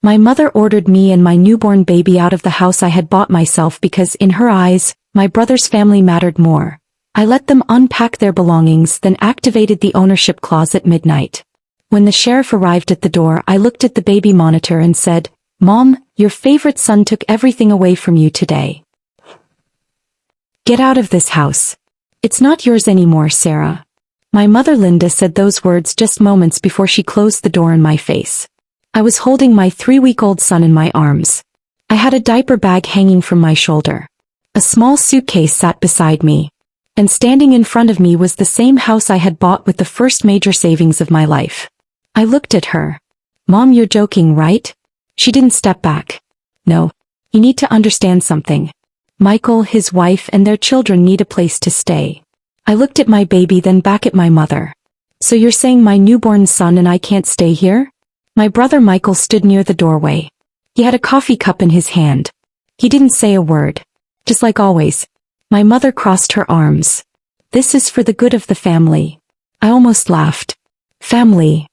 My mother ordered me and my newborn baby out of the house I had bought myself because in her eyes, my brother's family mattered more. I let them unpack their belongings, then activated the ownership clause at midnight. When the sheriff arrived at the door, I looked at the baby monitor and said, "Mom, your favorite son took everything away from you today. Get out of this house. It's not yours anymore, Sarah." My mother Linda said those words just moments before she closed the door in my face. I was holding my 3-week-old son in my arms. I had a diaper bag hanging from my shoulder. A small suitcase sat beside me. And standing in front of me was the same house I had bought with the first major savings of my life. I looked at her. "Mom, you're joking, right?" She didn't step back. "No. You need to understand something. Michael, his wife, and their children need a place to stay." I looked at my baby, then back at my mother. "So you're saying my newborn son and I can't stay here?" My brother Michael stood near the doorway. He had a coffee cup in his hand. He didn't say a word. Just like always. My mother crossed her arms. "This is for the good of the family." I almost laughed. Family.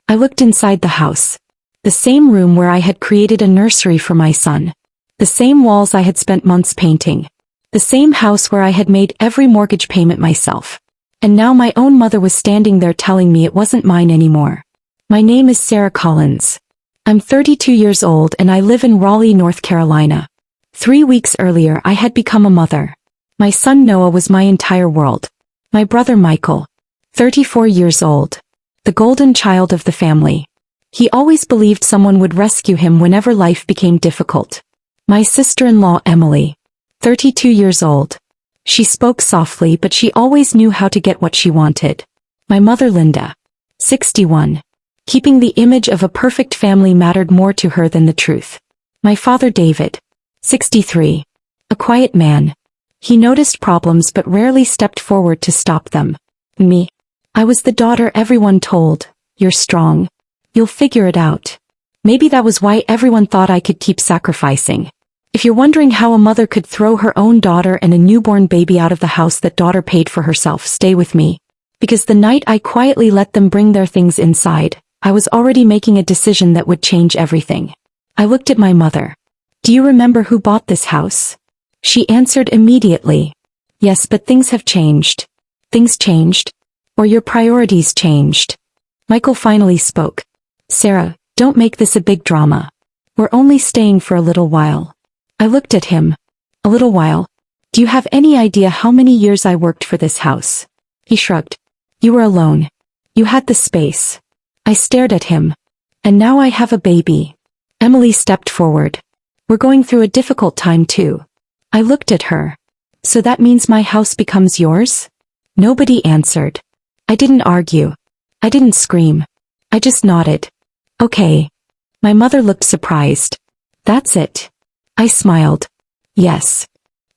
I looked inside the house. The same room where I had created a nursery for my son. The same walls I had spent months painting. The same house where I had made every mortgage payment myself. And now my own mother was standing there telling me it wasn't mine anymore. My name is Sarah Collins. I'm 32 years old and I live in Raleigh, North Carolina. 3 weeks earlier I had become a mother. My son Noah was my entire world. My brother Michael, 34 years old. The golden child of the family. He always believed someone would rescue him whenever life became difficult. My sister-in-law Emily, 32 years old. She spoke softly but she always knew how to get what she wanted. My mother Linda, 61. Keeping the image of a perfect family mattered more to her than the truth. My father David, 63. A quiet man. He noticed problems but rarely stepped forward to stop them. Me. I was the daughter everyone told, "You're strong. You'll figure it out." Maybe that was why everyone thought I could keep sacrificing. If you're wondering how a mother could throw her own daughter and a newborn baby out of the house that daughter paid for herself, stay with me. Because the night I quietly let them bring their things inside, I was already making a decision that would change everything. I looked at my mother. "Do you remember who bought this house?" She answered immediately. "Yes, but things have changed." "Things changed? Or your priorities changed?" Michael finally spoke. "Sarah, don't make this a big drama. We're only staying for a little while." I looked at him. "A little while? Do you have any idea how many years I worked for this house?" He shrugged. "You were alone. You had the space." I stared at him. "And now I have a baby." Emily stepped forward. "We're going through a difficult time too." I looked at her. "So that means my house becomes yours?" Nobody answered. I didn't argue. I didn't scream. I just nodded. "Okay." My mother looked surprised. "That's it?" I smiled. "Yes."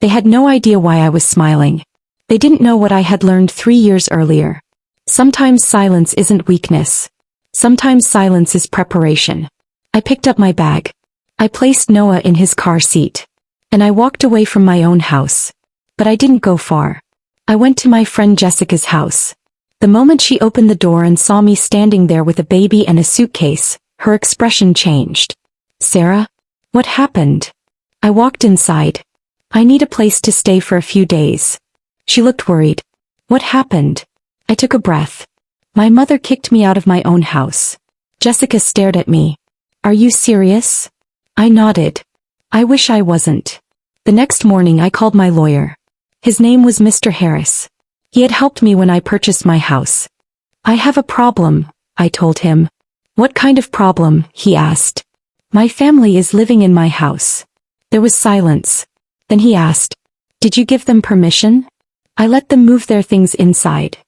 They had no idea why I was smiling. They didn't know what I had learned 3 years earlier. Sometimes silence isn't weakness. Sometimes silence is preparation. I picked up my bag. I placed Noah in his car seat. And I walked away from my own house. But I didn't go far. I went to my friend Jessica's house. The moment she opened the door and saw me standing there with a baby and a suitcase, her expression changed. "Sarah? What happened?" I walked inside. "I need a place to stay for a few days." She looked worried. "What happened?" I took a breath. My mother kicked me out of my own house. Jessica stared at me. "Are you serious?" I nodded. "I wish I wasn't." The next morning I called my lawyer. His name was Mr. Harris. He had helped me when I purchased my house. "I have a problem," I told him. "What kind of problem?" he asked. "My family is living in my house." There was silence. Then he asked, "Did you give them permission?" "I let them move their things inside."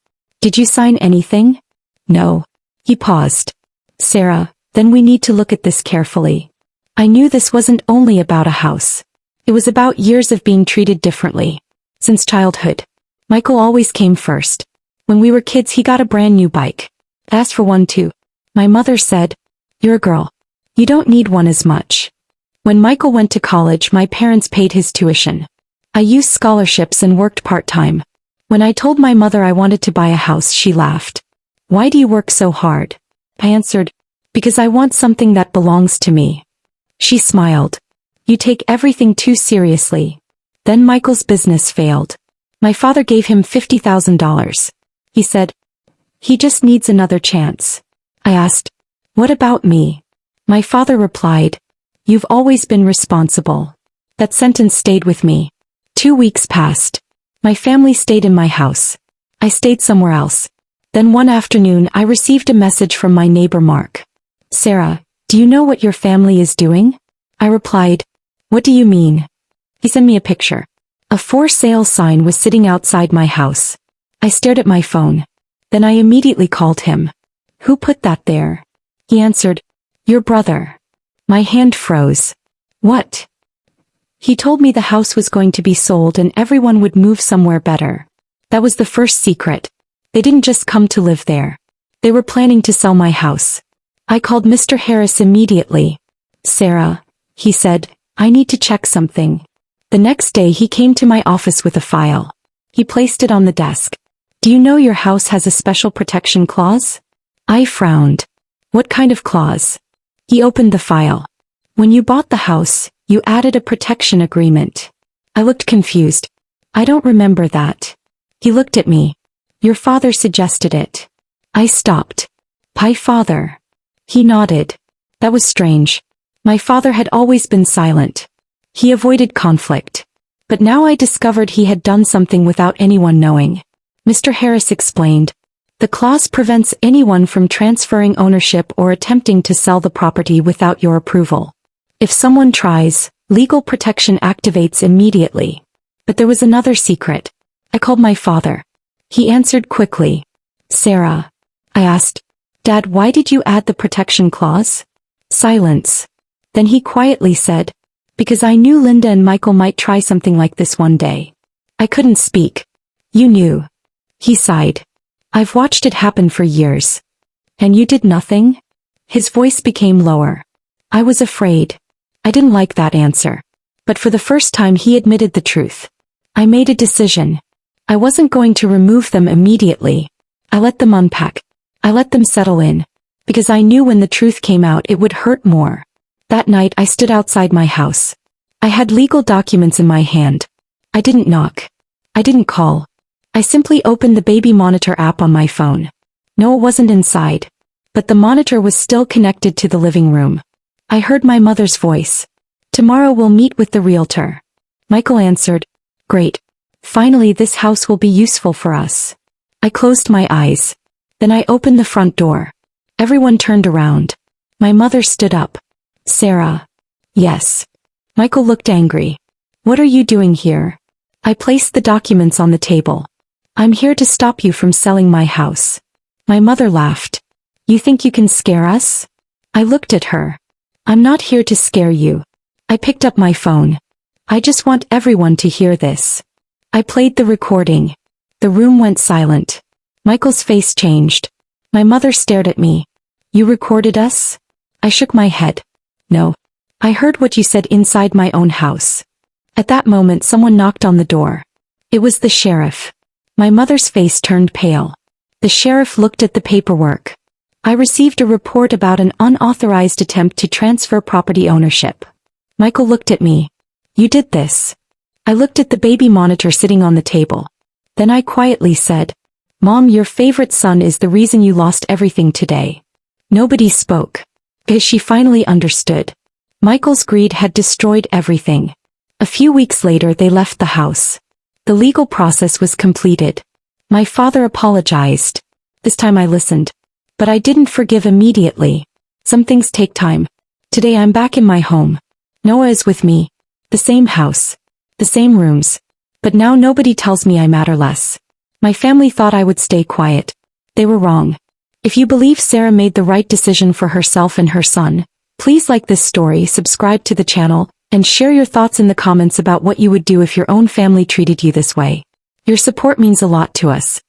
"Did you sign anything?" "No." He paused. "Sarah, then we need to look at this carefully." I knew this wasn't only about a house. It was about years of being treated differently. Since childhood. Michael always came first. When we were kids he got a brand new bike. Asked for one too. My mother said, "You're a girl. You don't need one as much." When Michael went to college my parents paid his tuition. I used scholarships and worked part-time. When I told my mother I wanted to buy a house she laughed. "Why do you work so hard?" I answered, "Because I want something that belongs to me." She smiled. You take everything too seriously. Then Michael's business failed. My father gave him $50,000. He said, he just needs another chance. I asked, what about me? My father replied, you've always been responsible. That sentence stayed with me. 2 weeks passed. My family stayed in my house. I stayed somewhere else. Then one afternoon I received a message from my neighbor Mark. Sarah, do you know what your family is doing? I replied, what do you mean? He sent me a picture. A for sale sign was sitting outside my house. I stared at my phone. Then I immediately called him. Who put that there? He answered, your brother. My hand froze. What? He told me the house was going to be sold and everyone would move somewhere better. That was the first secret. They didn't just come to live there. They were planning to sell my house. I called Mr. Harris immediately. Sarah, he said, I need to check something. The next day he came to my office with a file. He placed it on the desk. Do you know your house has a special protection clause? I frowned. What kind of clause? He opened the file. When you bought the house, you added a protection agreement. I looked confused. I don't remember that. He looked at me. Your father suggested it. I stopped. My father. He nodded. That was strange. My father had always been silent. He avoided conflict. But now I discovered he had done something without anyone knowing. Mr. Harris explained. The clause prevents anyone from transferring ownership or attempting to sell the property without your approval. If someone tries, legal protection activates immediately. But there was another secret. I called my father. He answered quickly. Sarah. I asked, Dad, why did you add the protection clause? Silence. Then he quietly said, because I knew Linda and Michael might try something like this one day. I couldn't speak. You knew. He sighed. I've watched it happen for years. And you did nothing? His voice became lower. I was afraid. I didn't like that answer. But for the first time he admitted the truth. I made a decision. I wasn't going to remove them immediately. I let them unpack. I let them settle in. Because I knew when the truth came out it would hurt more. That night I stood outside my house. I had legal documents in my hand. I didn't knock. I didn't call. I simply opened the baby monitor app on my phone. No, it wasn't inside. But the monitor was still connected to the living room. I heard my mother's voice. Tomorrow we'll meet with the realtor. Michael answered. Great. Finally this house will be useful for us. I closed my eyes. Then I opened the front door. Everyone turned around. My mother stood up. Sarah. Yes. Michael looked angry. What are you doing here? I placed the documents on the table. I'm here to stop you from selling my house. My mother laughed. You think you can scare us? I looked at her. I'm not here to scare you. I picked up my phone. I just want everyone to hear this. I played the recording. The room went silent. Michael's face changed. My mother stared at me. You recorded us? I shook my head. No. I heard what you said inside my own house. At that moment someone knocked on the door. It was the sheriff. My mother's face turned pale. The sheriff looked at the paperwork. I received a report about an unauthorized attempt to transfer property ownership. Michael looked at me. You did this. I looked at the baby monitor sitting on the table. Then I quietly said, Mom, your favorite son is the reason you lost everything today. Nobody spoke. Because she finally understood. Michael's greed had destroyed everything. A few weeks later they left the house. The legal process was completed. My father apologized. This time I listened. But I didn't forgive immediately. Some things take time. Today I'm back in my home. Noah is with me. The same house. The same rooms. But now nobody tells me I matter less. My family thought I would stay quiet. They were wrong. If you believe Sarah made the right decision for herself and her son, please like this story, subscribe to the channel, and share your thoughts in the comments about what you would do if your own family treated you this way. Your support means a lot to us.